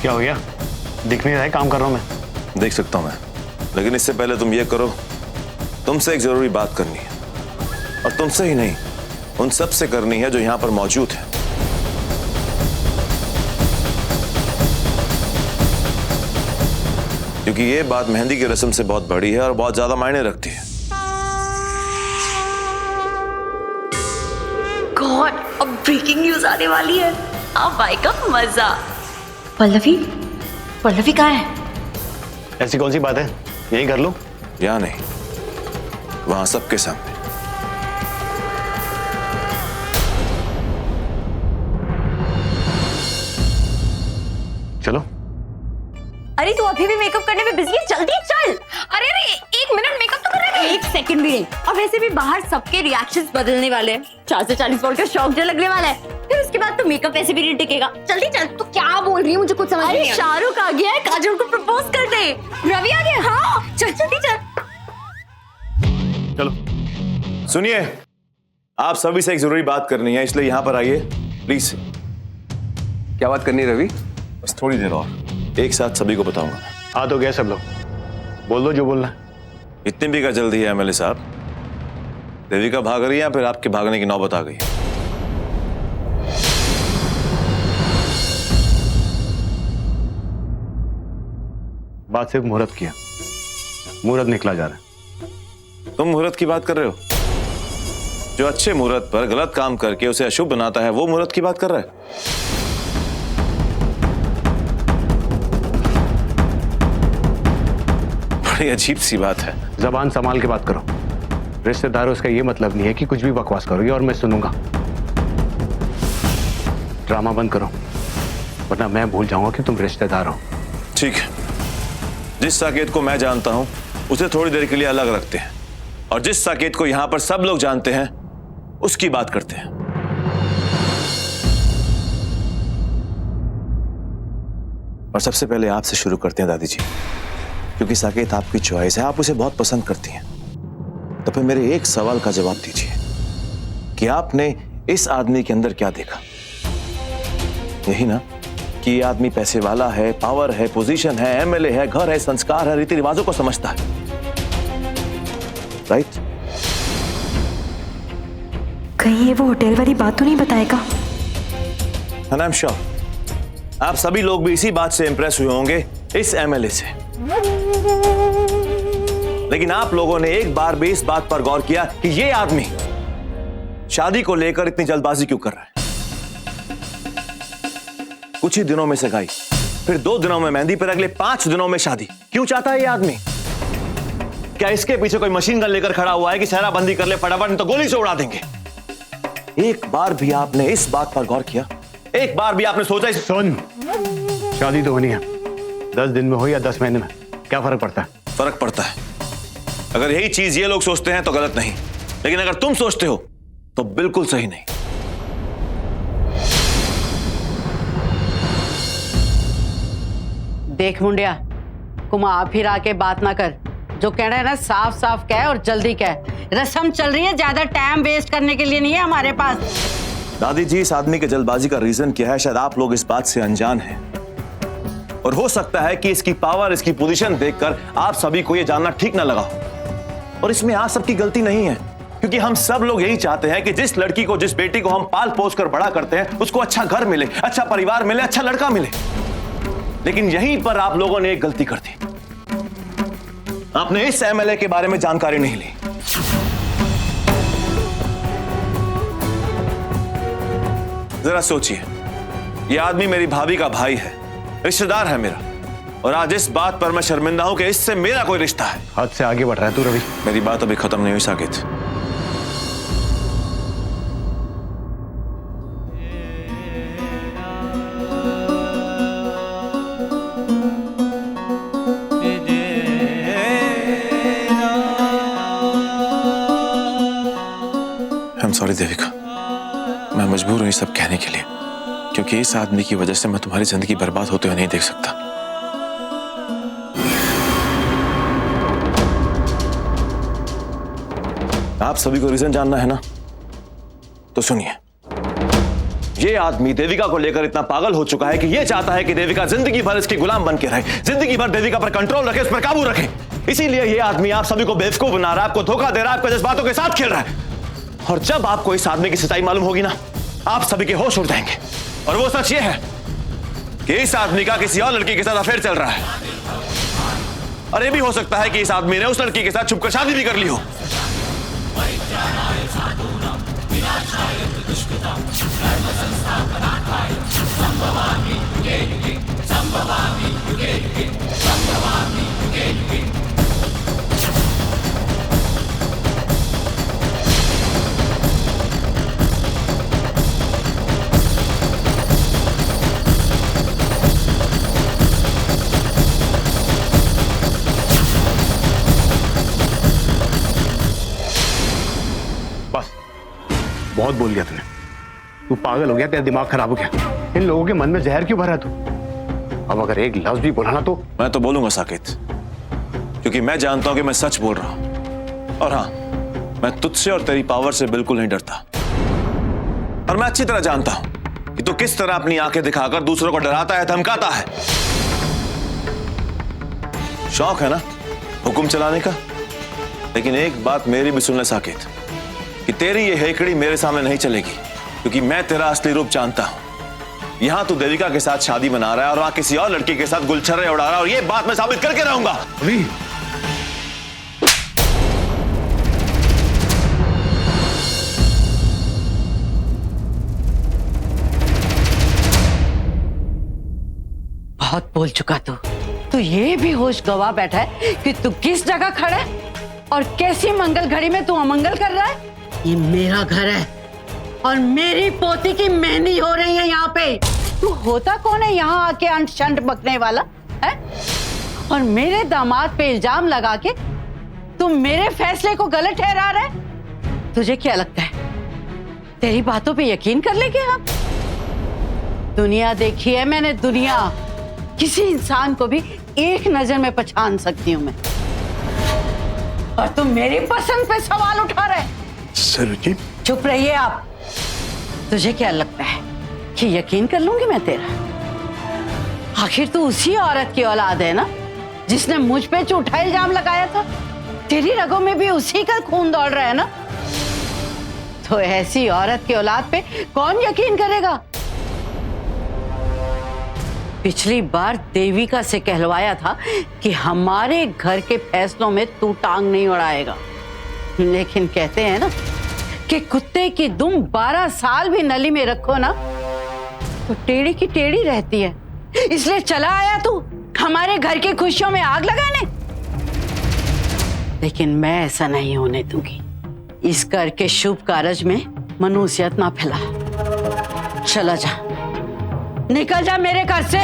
क्या हो गया? दिख नहीं रहा है, काम कर रहा हूं मैं। देख सकता हूं मैं, लेकिन इससे पहले तुम ये करो, तुमसे एक जरूरी बात करनी है, और तुमसे ही नहीं, उन सब से करनी है जो यहां पर मौजूद है। क्योंकि ये बात मेहंदी की रस्म से बहुत बड़ी है और बहुत ज्यादा मायने रखती है। गॉड, अब ब्रेकिंग न्यूज आने वाली है। अब आएगा मजा। पल्लवी, पल्लवी कहाँ है? ऐसी कौन सी बात है, यही कर लो। या नहीं, वहां सबके सामने। चलो। अरे तू अभी भी मेकअप करने में बिजी है, जल्दी चल। अरे अरे, एक मिनट मेकअप तो कर रहा है। एक सेकंड भी नहीं। और वैसे भी बाहर सबके रिएक्शंस बदलने वाले हैं। 4 से 40 वोल्ट का शॉक जो लगने वाला है, फिर उसके बाद तो मेकअप वैसे भी नहीं टिकेगा। जल्दी चल। तू क्या बोल रही है, मुझे कुछ समझ नहीं आ रहा। शाहरुख आ गया है, काजोल को प्रपोज कर दे। रवि आ गया। हाँ चल जल्दी चल। चलो सुनिए, आप सभी से एक जरूरी बात करनी है, इसलिए यहां पर आइए प्लीज। क्या बात करनी है रवि? बस थोड़ी देर और, एक साथ सभी को बताऊंगा। आ तो गया सब लोग, बोल दो जो बोलना है। इतनी भी क्या जल्दी है एमएलए साहब? देविका भाग रही है या फिर आपके भागने की नौबत आ गई? बात सिर्फ मुहूर्त की है, मुहूर्त निकला जा रहा है। तुम मुहूर्त की बात कर रहे हो? जो अच्छे मुहूर्त पर गलत काम करके उसे अशुभ बनाता है, वो मुहूर्त की बात कर रहा है? बड़ी अजीब सी बात है। जबान संभाल के बात करो। रिश्तेदारों, इसका ये मतलब नहीं है कि कुछ भी बकवास करोगे और मैं सुनूंगा। ड्रामा बंद करो, वरना मैं भूल जाऊंगा कि तुम रिश्तेदार हो। ठीक है, जिस साकेत को मैं जानता हूं उसे थोड़ी देर के लिए अलग रखते हैं, और जिस साकेत को यहां पर सब लोग जानते हैं उसकी बात करते हैं। और सबसे पहले आपसे शुरू करते हैं दादी जी, क्योंकि साकेत आपकी चॉइस है, आप उसे बहुत पसंद करती हैं। तो फिर मेरे एक सवाल का जवाब दीजिए कि आपने इस आदमी के अंदर क्या देखा? यही ना कि ये आदमी पैसे वाला है, पावर है, पोजीशन है, एमएलए है, घर है, संस्कार है, रीति रिवाजों को समझता है, राइट? कहीं ये वो होटल वाली बात तो नहीं बताएगा? एंड आई एम श्योर आप सभी लोग भी इसी बात से इंप्रेस हुए होंगे इस एमएलए से। लेकिन आप लोगों ने एक बार भी इस बात पर गौर किया कि ये आदमी शादी को लेकर इतनी जल्दबाजी क्यों कर रहा है? कुछ ही दिनों में सगाई, फिर 2 दिनों में मेहंदी, फिर अगले 5 दिनों में शादी। क्यों चाहता है ये आदमी? क्या इसके पीछे कोई मशीन गन लेकर खड़ा हुआ है कि सेहराबंदी कर ले फटाफट, नहीं तो गोली से उड़ा देंगे? एक बार भी आपने इस बात पर गौर किया? एक बार भी आपने सोचा? सुन, शादी तो होनी है, 10 दिन में हो या 10 महीने में, क्या फर्क पड़ता है? फर्क पड़ता है। अगर यही चीज ये लोग सोचते हैं तो गलत नहीं, लेकिन अगर तुम सोचते हो तो बिल्कुल सही नहीं। देख मुंडिया, घुमा फिरा के बात ना कर। जो कहना है ना साफ साफ कह और जल्दी कह। रस्म चल रही है, ज्यादा टाइम वेस्ट करने के लिए नहीं है हमारे पास। दादी जी, इस आदमी के जल्दबाजी का रीजन क्या है, शायद आप लोग इस बात से अनजान हैं। और हो सकता है कि इसकी पावर, इसकी पोजीशन देखकर आप सभी को यह जानना ठीक ना लगा हो। और इसमें आप सबकी गलती नहीं है, क्योंकि हम सब लोग यही चाहते हैं कि जिस लड़की को, जिस बेटी को हम पाल पोस कर बड़ा करते हैं, उसको अच्छा घर मिले, अच्छा परिवार मिले, अच्छा लड़का मिले। लेकिन यहीं पर आप लोगों ने एक गलती कर दी, आपने इस एमएलए के बारे में जानकारी नहीं ली। जरा सोचिए, यह आदमी मेरी भाभी का भाई है, रिश्तेदार है मेरा, और आज इस बात पर मैं शर्मिंदा हूं कि इससे मेरा कोई रिश्ता है। हद से आगे बढ़ रहा है तू रवि। मेरी बात अभी खत्म नहीं हुई Saket. I am sorry Devika, मैं मजबूर हूं ये सब कहने के लिए, क्योंकि इस आदमी की वजह से मैं तुम्हारी जिंदगी बर्बाद होते हुए नहीं देख सकता। आप सभी को रीजन जानना है ना, तो सुनिए। ये आदमी देविका को लेकर इतना पागल हो चुका है कि ये चाहता है कि देविका जिंदगी भर इसकी गुलाम बन के रहे, जिंदगी भर देविका पर कंट्रोल रखे, उस पर काबू रखे। इसीलिए ये आदमी आप सभी को बेवकूफ बना रहा है, आपको धोखा दे रहा है, आपके जज्बातों के साथ खेल रहा है। और जब आपको इस आदमी की सच्चाई मालूम होगी ना, आप सभी के होश उड़ जाएंगे। और वो सच ये है कि इस आदमी का किसी और लड़की के साथ अफेयर चल रहा है। और ये भी हो सकता है कि इस आदमी ने उस लड़की के साथ छुपकर शादी भी कर ली हो। बस बहुत बोल गया तूने। तू पागल हो गया, तेरा दिमाग खराब हो गया। इन लोगों के मन में जहर क्यों भरा तू? अब अगर एक लफ्ज भी बोला ना तो मैं तो बोलूंगा साकेत, क्योंकि मैं जानता हूं कि मैं सच बोल रहा हूं। और हाँ, मैं तुझसे और तेरी पावर से बिल्कुल नहीं डरता। और मैं अच्छी तरह जानता हूं कि तू किस तरह अपनी आंखें दिखाकर दूसरों को डराता है, धमकाता है। शौक है ना हुक्म चलाने का। लेकिन एक बात मेरी भी सुन ले साकेत, कि तेरी ये हेकड़ी मेरे सामने नहीं चलेगी, क्योंकि मैं तेरा असली रूप जानता हूं। यहां तू देविका के साथ शादी मना रहा है और वहां किसी और लड़की के साथ गुलछर्रे उड़ा रहा है, और ये बात मैं साबित करके रहूंगा। अभी बहुत बोल चुका तू ये भी होश गवा बैठा है कि तू किस जगह खड़ा है और कैसी मंगल घड़ी में तू अमंगल कर रहा है। ये मेरा घर है और मेरी पोती की मेहंदी हो रही है यहाँ पे। तू होता कौन है यहाँ आके अंट शंट बकने वाला है? और मेरे दामाद पे इल्जाम लगा के तू मेरे फैसले को गलत ठहरा रहा है। तुझे क्या लगता है तेरी बातों पे यकीन कर लेंगे हम? दुनिया देखी है मैंने, दुनिया। किसी इंसान को भी एक नजर में पहचान सकती हूं मैं। और तुम मेरी पसंद पे सवाल उठा रहे। सरोजी, चुप रहिए आप। तुझे क्या लगता है कि यकीन कर लूंगी मैं तेरा? आखिर तू उसी औरत की औलाद है ना जिसने मुझ पे झूठा इल्जाम लगाया था। तेरी रगों में भी उसी का खून दौड़ रहा है ना। तो ऐसी औरत की औलाद पे कौन यकीन करेगा? पिछली बार देविका से कहलवाया था कि हमारे घर के फैसलों में तू टांग नहीं अड़ाएगा, लेकिन कहते हैं ना कि कुत्ते की दुम 12 साल भी नली में रखो ना तो टेढ़ी की टेढ़ी रहती है। इसलिए चला आया तू हमारे घर की खुशियों में आग लगाने। लेकिन मैं ऐसा नहीं होने दूंगी। इस घर के शुभ कार्य में मनुष्यत ना फैला। चला जा, निकल जा मेरे घर से।